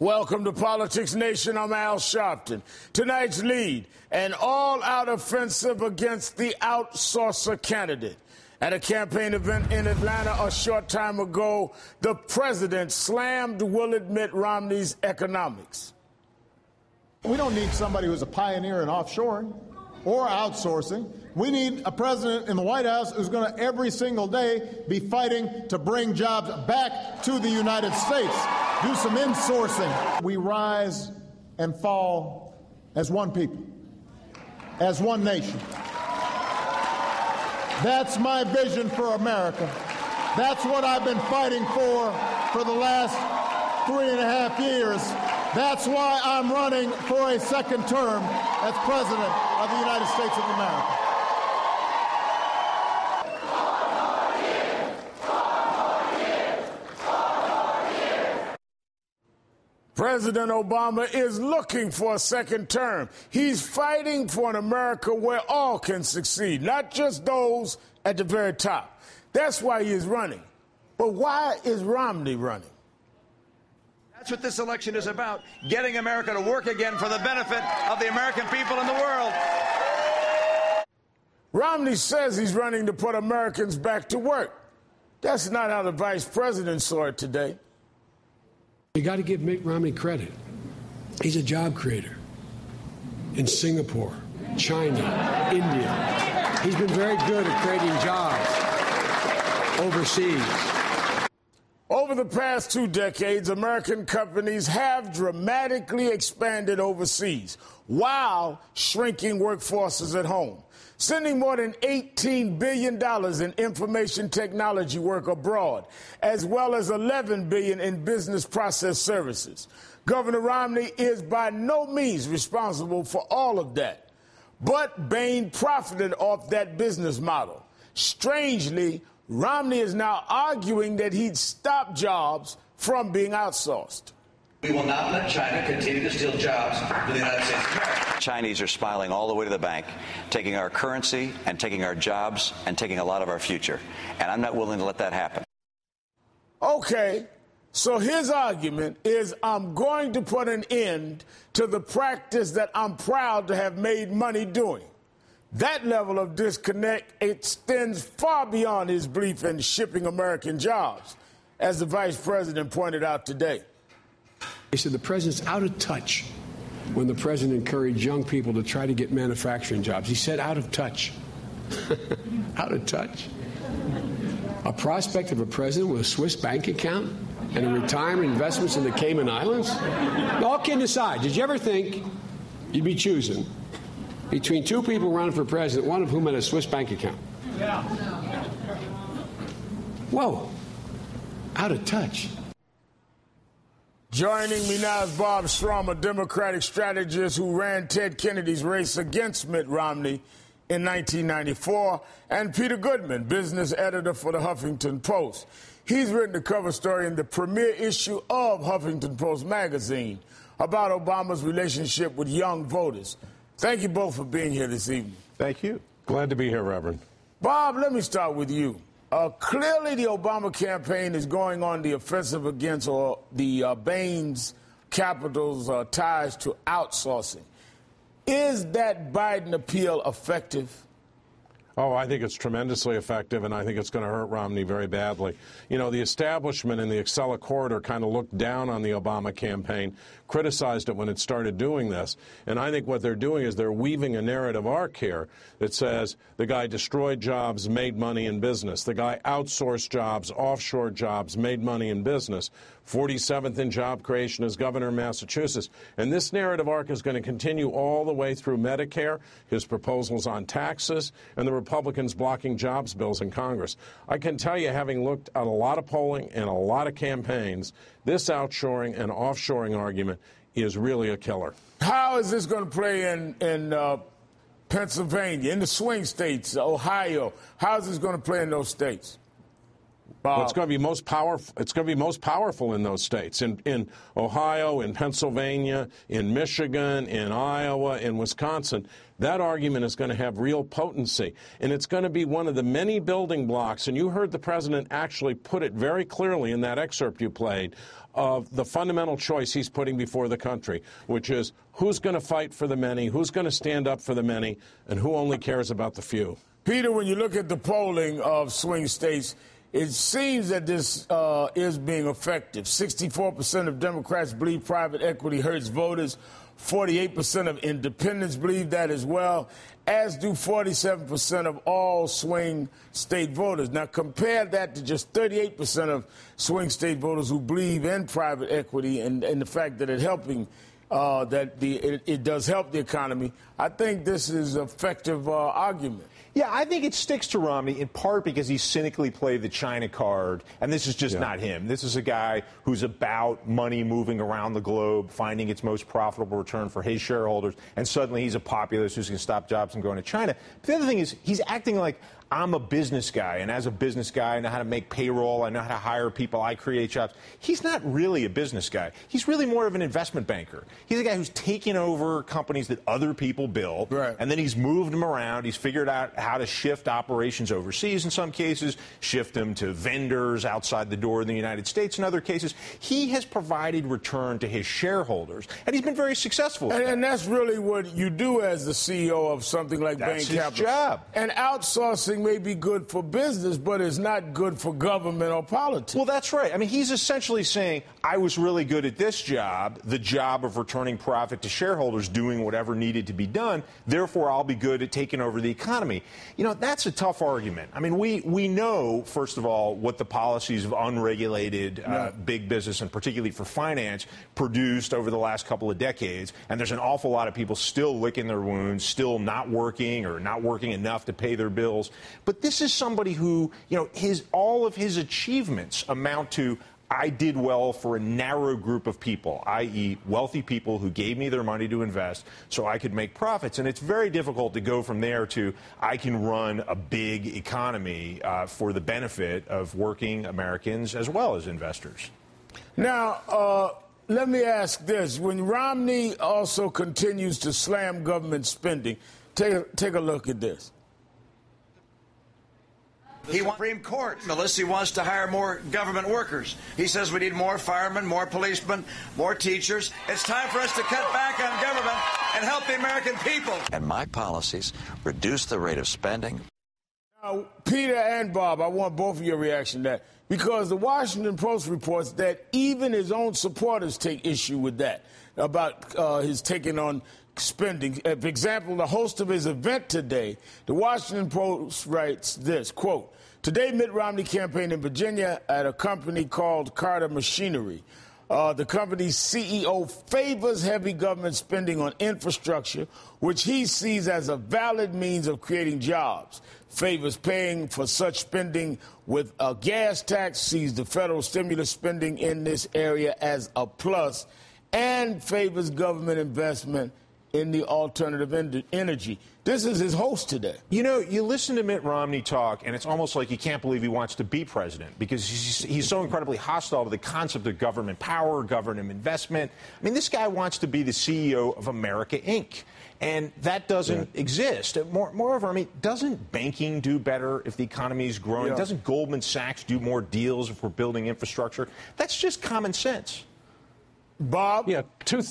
Welcome to Politics Nation. I'm Al Sharpton. Tonight's lead, an all-out offensive against the outsourcer candidate. At a campaign event in Atlanta a short time ago, the president slammed Will Admit Romney's economics. We don't need somebody who's a pioneer in offshoring or outsourcing. We need a president in the White House who's going to every single day be fighting to bring jobs back to the United States, do some insourcing. We rise and fall as one people, as one nation. That's my vision for America. That's what I've been fighting for the last 3.5 years. That's why I'm running for a second term as President of the United States of America. President Obama is looking for a second term. He's fighting for an America where all can succeed, not just those at the very top. That's why he is running. But why is Romney running? That's what this election is about, getting America to work again for the benefit of the American people and the world. Romney says he's running to put Americans back to work. That's not how the vice president saw it today. You got to give Mitt Romney credit. He's a job creator in Singapore, China, India. He's been very good at creating jobs overseas. Over the past 2 decades, American companies have dramatically expanded overseas while shrinking workforces at home, sending more than $18 billion in information technology work abroad, as well as $11 billion in business process services. Governor Romney is by no means responsible for all of that, but Bain profited off that business model. Strangely, Romney is now arguing that he'd stop jobs from being outsourced. We will not let China continue to steal jobs from the United States of America. Chinese are smiling all the way to the bank, taking our currency and taking our jobs and taking a lot of our future. And I'm not willing to let that happen. Okay, so his argument is I'm going to put an end to the practice that I'm proud to have made money doing. That level of disconnect extends far beyond his belief in shipping American jobs, as the vice president pointed out today. He said the president's out of touch when the president encouraged young people to try to get manufacturing jobs. He said out of touch. Out of touch. A prospect of a president with a Swiss bank account and a retirement investments in the Cayman Islands? All kidding aside, did you ever think you'd be choosing between 2 people running for president, one of whom had a Swiss bank account? Yeah. Whoa. Out of touch. Joining me now is Bob Strom, a Democratic strategist who ran Ted Kennedy's race against Mitt Romney in 1994, and Peter Goodman, business editor for the Huffington Post. He's written a cover story in the premier issue of Huffington Post magazine about Obama's relationship with young voters. Thank you both for being here this evening. Thank you. Glad to be here, Reverend. Bob, let me start with you. Clearly, the Obama campaign is going on the offensive against the Bain's Capital's ties to outsourcing. Is that Biden appeal effective? Oh, I think it's tremendously effective, and I think it's going to hurt Romney very badly. You know, the establishment in the Acela corridor kind of looked down on the Obama campaign, criticized it when it started doing this. And I think what they're doing is they're weaving a narrative arc here that says the guy destroyed jobs, made money in business. The guy outsourced jobs, offshore jobs, made money in business. 47th in job creation as governor of Massachusetts. And this narrative arc is going to continue all the way through Medicare, his proposals on taxes, and the Republicans blocking jobs bills in Congress. I can tell you, having looked at a lot of polling and a lot of campaigns, this outshoring and offshoring argument is really a killer. How is this going to play in Pennsylvania, in the swing states, Ohio? How is this going to play in those states? Well, it's going to be most powerful. It's going to be most powerful in those states, in Ohio, in Pennsylvania, in Michigan, in Iowa, in Wisconsin. That argument is going to have real potency, and it's going to be one of the many building blocks. And you heard the president actually put it very clearly in that excerpt you played of the fundamental choice he's putting before the country, which is who's going to fight for the many, who's going to stand up for the many, and who only cares about the few. Peter, when you look at the polling of swing states, it seems that this is being effective. 64% of Democrats believe private equity hurts voters. 48% of independents believe that as well, as do 47% of all swing state voters. Now, compare that to just 38% of swing state voters who believe in private equity and the fact that it's helping, it does help the economy. I think this is an effective argument. Yeah, I think it sticks to Romney in part because he cynically played the China card, and this is just not him. This is a guy who's about money moving around the globe, finding its most profitable return for his shareholders, and suddenly he's a populist who's going to stop jobs from going to China. But the other thing is he's acting like I'm a business guy, and as a business guy, I know how to make payroll, I know how to hire people, I create jobs. He's not really a business guy. He's really more of an investment banker. He's a guy who's taken over companies that other people built, and then he's moved them around. He's figured out how to shift operations overseas in some cases, shift them to vendors outside the door in the United States in other cases. He has provided return to his shareholders, and he's been very successful. And that's really what you do as the CEO of something like Bain Capital. That's his job. And outsourcing may be good for business, but it's not good for government or politics. Well, that's right. I mean, he's essentially saying, I was really good at this job, the job of returning profit to shareholders, doing whatever needed to be done. Therefore, I'll be good at taking over the economy. You know, that's a tough argument. I mean, we know, first of all, what the policies of unregulated big business, and particularly for finance, produced over the last couple of decades. And there's an awful lot of people still licking their wounds, still not working or not working enough to pay their bills. But this is somebody who, you know, all of his achievements amount to, I did well for a narrow group of people, i.e. wealthy people who gave me their money to invest so I could make profits. And it's very difficult to go from there to I can run a big economy for the benefit of working Americans as well as investors. Now, let me ask this. When Romney also continues to slam government spending, take a look at this. He wants Supreme Court. He wants to hire more government workers. He says we need more firemen, more policemen, more teachers. It's time for us to cut back on government and help the American people. And my policies reduce the rate of spending. Now, Peter and Bob, I want both of your reaction to that, because the Washington Post reports that even his own supporters take issue with that, about his taking on spending. For example, the host of his event today, the Washington Post writes this, quote, today Mitt Romney campaigned in Virginia at a company called Carter Machinery. The company's CEO favors heavy government spending on infrastructure, which he sees as a valid means of creating jobs. Favors paying for such spending with a gas tax, sees the federal stimulus spending in this area as a plus, and favors government investment in the alternative energy. This is his host today. You know, you listen to Mitt Romney talk, and it's almost like you can't believe he wants to be president because he's so incredibly hostile to the concept of government power, government investment. I mean, this guy wants to be the CEO of America, Inc., and that doesn't exist. Moreover, I mean, doesn't banking do better if the economy is growing? Yeah. Doesn't Goldman Sachs do more deals if we're building infrastructure? That's just common sense. Bob? Yeah, two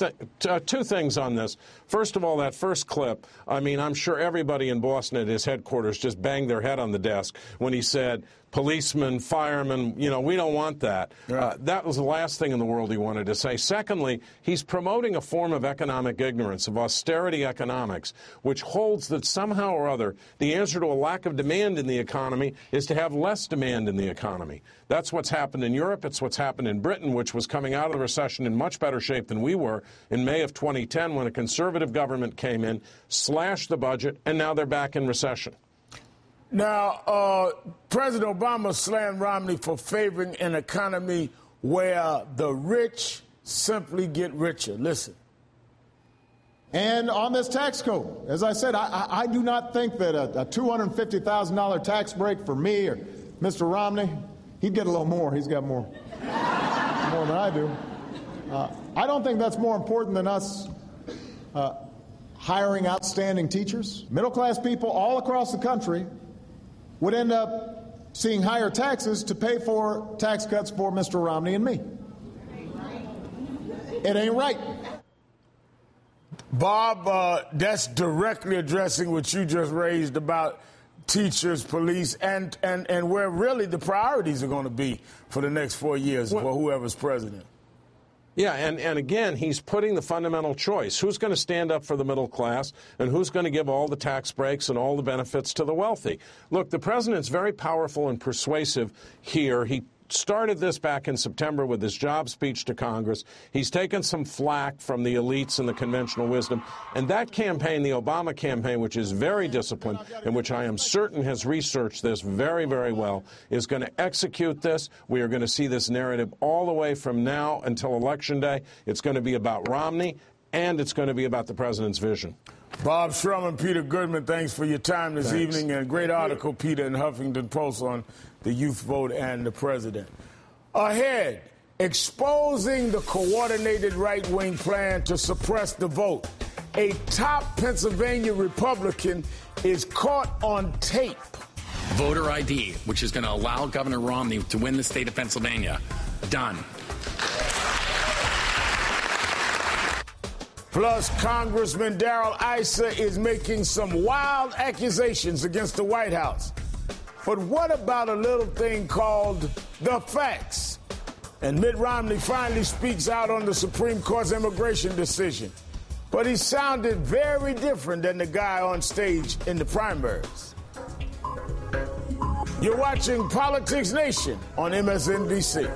things on this. First of all, that first clip, I mean, I'm sure everybody in Boston at his headquarters just banged their head on the desk when he said, policemen, firemen, you know, we don't want that. Right. That was the last thing in the world he wanted to say. Secondly, he's promoting a form of economic ignorance, of austerity economics, which holds that somehow or other the answer to a lack of demand in the economy is to have less demand in the economy. That's what's happened in Europe. It's what's happened in Britain, which was coming out of the recession in much better shape than we were in May of 2010 when a conservative government came in, slashed the budget, and now they're back in recession. Now, President Obama slammed Romney for favoring an economy where the rich simply get richer. Listen. And on this tax code, as I said, I do not think that a $250,000 tax break for me or Mr. Romney He'd get a little more. He's got more than I do. I don't think that's more important than us hiring outstanding teachers. Middle-class people all across the country would end up seeing higher taxes to pay for tax cuts for Mr. Romney and me. It ain't right. Bob, that's directly addressing what you just raised about teachers, police, and where really the priorities are going to be for the next 4 years for whoever's president. Yeah, and again, he's putting the fundamental choice. Who's going to stand up for the middle class, and who's going to give all the tax breaks and all the benefits to the wealthy? Look, the president's very powerful and persuasive here. He started this back in September with his job speech to Congress. He's taken some flack from the elites and the conventional wisdom. And that campaign, the Obama campaign, which is very disciplined and which I am certain has researched this very, very well, is going to execute this. We are going to see this narrative all the way from now until Election Day. It's going to be about Romney, and it's going to be about the president's vision. Bob Shrum and Peter Goodman, thanks for your time this evening. And great article, Peter, in Huffington Post on the youth vote and the president. Ahead, exposing the coordinated right-wing plan to suppress the vote. A top Pennsylvania Republican is caught on tape. Voter ID, which is going to allow Governor Romney to win the state of Pennsylvania. Done. Plus, Congressman Darrell Issa is making some wild accusations against the White House. But what about a little thing called the facts? And Mitt Romney finally speaks out on the Supreme Court's immigration decision. But he sounded very different than the guy on stage in the primaries. You're watching Politics Nation on MSNBC.